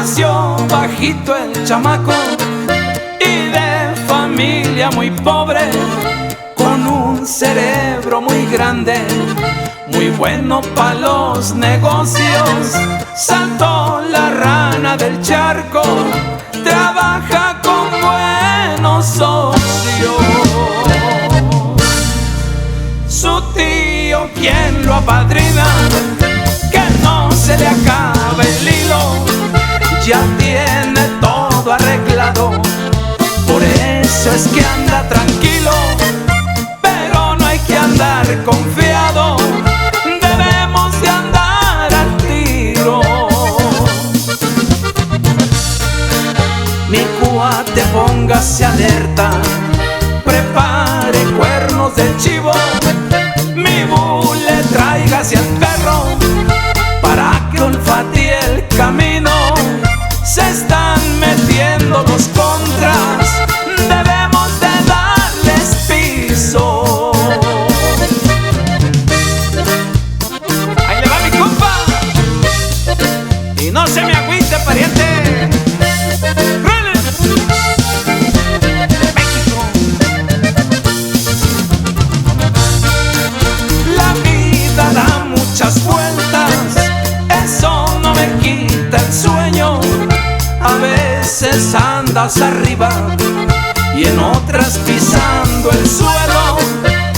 nació bajito el chamaco y de familia muy pobre, con un cerebro muy grande, muy bueno pa' los negocios. Saltó la rana del charco, trabaja con buenos socios. Su tío, quien lo apadrina, que no se le acabe el hilo, ya tiene todo arreglado, por eso es que anda tranquilo. Pero no hay que andar confiado, debemos de andar al tiro. Mi cuate, póngase alerta, prepare cuernos de chivo, mi bule, tráigase al perro para que olfatee el camino. Se están metiendo los contras, debemos de darles piso. Ahí le va mi compa, y no se me agüite, pariente. México. La vida da muchas vueltas, eso no me quita el sueño. A veces andas arriba y en otras pisando el suelo,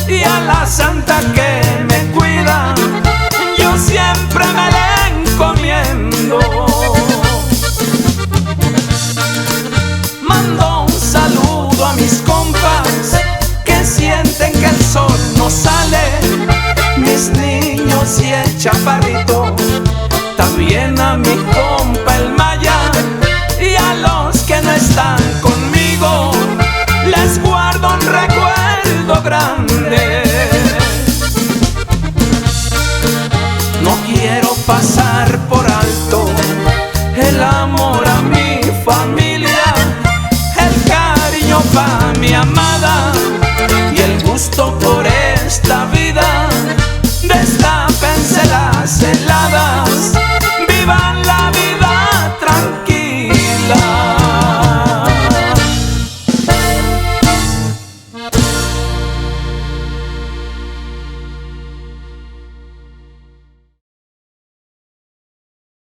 y a la santa que me cuida yo siempre me la encomiendo. Mando un saludo a mis compas que sienten que el sol no sale, mis niños y el chaparrito, también a mi compa el Maya, y a los que no están con